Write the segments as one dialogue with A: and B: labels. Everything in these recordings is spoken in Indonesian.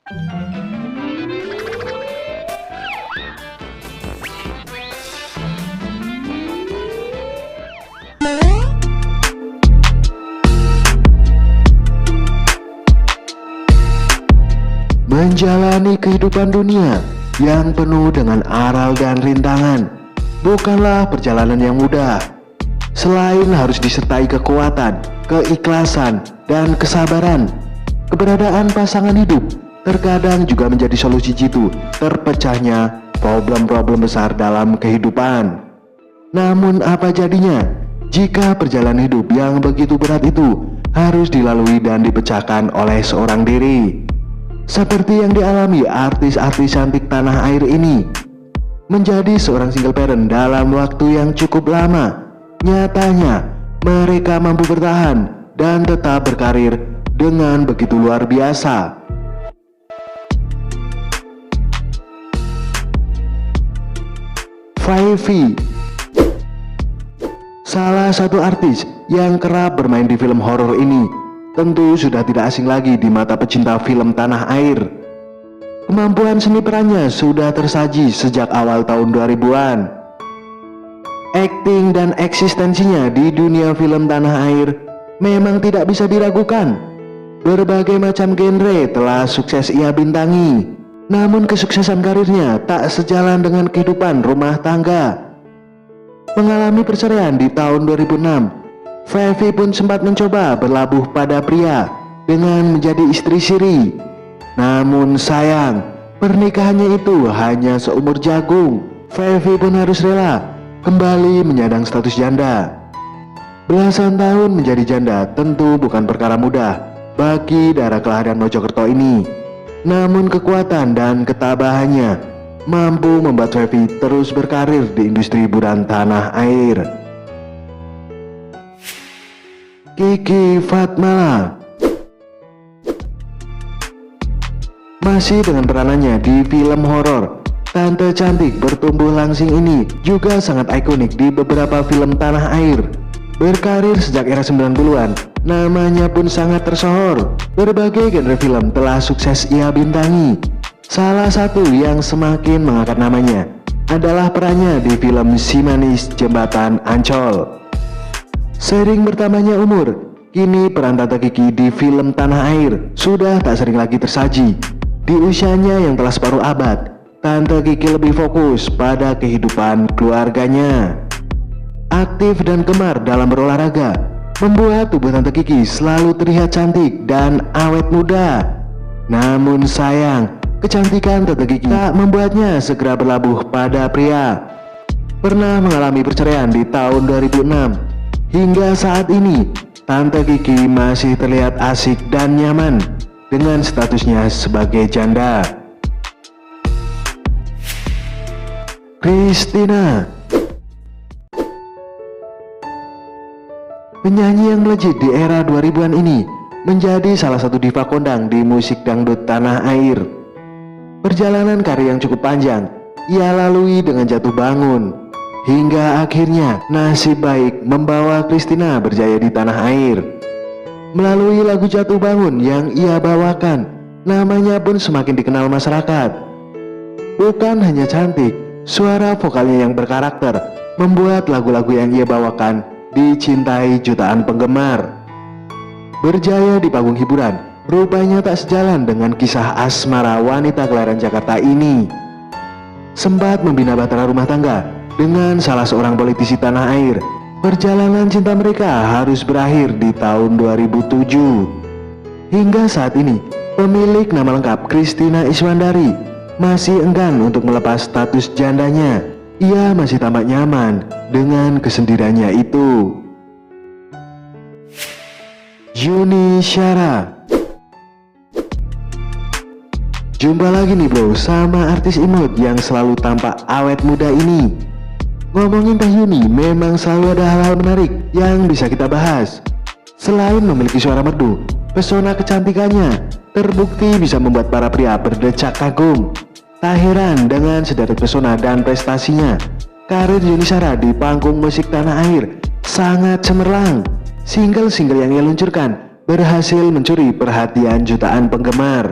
A: Menjalani kehidupan dunia yang penuh dengan aral dan rintangan bukanlah perjalanan yang mudah. Selain harus disertai kekuatan, keikhlasan, dan kesabaran, keberadaan pasangan hidup terkadang juga menjadi solusi jitu terpecahnya problem-problem besar dalam kehidupan. Namun apa jadinya jika perjalanan hidup yang begitu berat itu harus dilalui dan dipecahkan oleh seorang diri? Seperti yang dialami artis-artis cantik tanah air ini. Menjadi seorang single parent dalam waktu yang cukup lama, nyatanya mereka mampu bertahan dan tetap berkarir dengan begitu luar biasa. Five, salah satu artis yang kerap bermain di film horor ini, tentu sudah tidak asing lagi di mata pecinta film tanah air. Kemampuan seni perannya sudah tersaji sejak awal tahun 2000-an. Akting dan eksistensinya di dunia film tanah air memang tidak bisa diragukan. Berbagai macam genre telah sukses ia bintangi. Namun kesuksesan karirnya tak sejalan dengan kehidupan rumah tangga. Mengalami perceraian di tahun 2006, Five pun sempat mencoba berlabuh pada pria dengan menjadi istri siri. Namun sayang, pernikahannya itu hanya seumur jagung. Five pun harus rela kembali menyandang status janda. Belasan tahun menjadi janda tentu bukan perkara mudah bagi daerah kelahiran Mojokerto ini. Namun kekuatan dan ketabahannya mampu membuat Five terus berkarir di industri hiburan tanah air. Kiki Fatmala masih dengan peranannya di film horor, tante cantik bertumbuh langsing ini juga sangat ikonik di beberapa film tanah air. Berkarir sejak era 90-an, namanya pun sangat tersohor. Berbagai genre film telah sukses ia bintangi. Salah satu yang semakin mengangkat namanya adalah perannya di film Si Manis Jembatan Ancol. Sering bertambahnya umur, kini peran Tante Kiki di film tanah air sudah tak sering lagi tersaji. Di usianya yang telah separuh abad, Tante Kiki lebih fokus pada kehidupan keluarganya. Aktif dan gemar dalam berolahraga membuat tubuh Tante Kiki selalu terlihat cantik dan awet muda. Namun sayang, kecantikan Tante Kiki tak membuatnya segera berlabuh pada pria. Pernah mengalami perceraian di tahun 2006. Hingga saat ini, Tante Kiki masih terlihat asik dan nyaman dengan statusnya sebagai janda. Christina, penyanyi yang melejit di era 2000-an ini, menjadi salah satu diva kondang di musik dangdut tanah air. Perjalanan karir yang cukup panjang ia lalui dengan jatuh bangun, hingga akhirnya nasib baik membawa Christina berjaya di tanah air. Melalui lagu Jatuh Bangun yang ia bawakan, namanya pun semakin dikenal masyarakat. Bukan hanya cantik, suara vokalnya yang berkarakter membuat lagu-lagu yang ia bawakan dicintai jutaan penggemar. Berjaya di panggung hiburan rupanya tak sejalan dengan kisah asmara wanita kelahiran Jakarta ini. Sempat membina bahtera rumah tangga dengan salah seorang politisi tanah air, perjalanan cinta mereka harus berakhir di tahun 2007. Hingga saat ini, pemilik nama lengkap Christina Iswandari masih enggan untuk melepas status jandanya. Ia masih tampak nyaman dengan kesendiriannya itu. Yuni Syara. Jumpa lagi nih bro sama artis imut yang selalu tampak awet muda ini. Ngomongin Teh Yuni memang selalu ada hal-hal menarik yang bisa kita bahas. Selain memiliki suara merdu, pesona kecantikannya terbukti bisa membuat para pria berdecak kagum. Tak heran dengan sederet pesona dan prestasinya, karir Yuni Syara di panggung musik tanah air sangat cemerlang. Single-single yang ia luncurkan berhasil mencuri perhatian jutaan penggemar.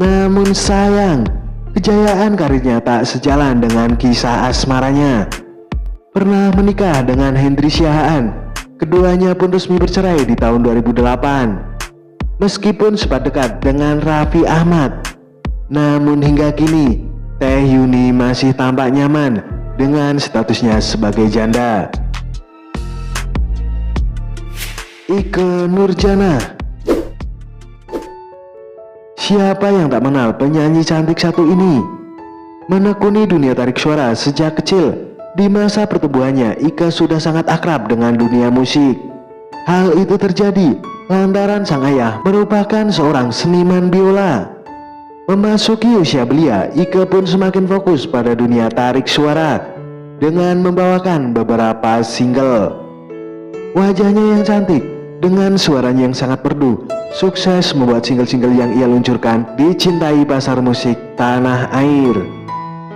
A: Namun sayang, kejayaan karirnya tak sejalan dengan kisah asmaranya. Pernah menikah dengan Hendry Siahaan, keduanya pun resmi bercerai di tahun 2008. Meskipun sempat dekat dengan Raffi Ahmad, namun hingga kini Teh Yuni masih tampak nyaman dengan statusnya sebagai janda. Ikke Nurjanah. Siapa yang tak mengenal penyanyi cantik satu ini? Menekuni dunia tarik suara sejak kecil. Di masa pertumbuhannya, Ikke sudah sangat akrab dengan dunia musik. Hal itu terjadi lantaran sang ayah merupakan seorang seniman biola. Memasuki usia belia, Ikke pun semakin fokus pada dunia tarik suara dengan membawakan beberapa single. Wajahnya yang cantik dengan suaranya yang sangat merdu, sukses membuat single-single yang ia luncurkan dicintai pasar musik tanah air.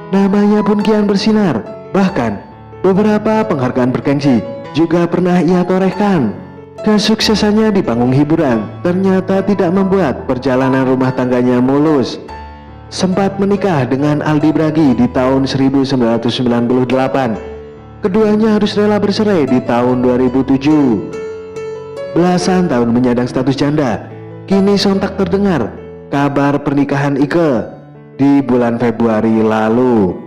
A: Namanya pun kian bersinar, bahkan beberapa penghargaan bergengsi juga pernah ia torehkan. Kesuksesannya di panggung hiburan ternyata tidak membuat perjalanan rumah tangganya mulus. Sempat menikah dengan Aldi Bragi di tahun 1998. Keduanya harus rela bercerai di tahun 2007. Belasan tahun menyandang status janda, kini sontak terdengar kabar pernikahan Ikke di bulan Februari lalu.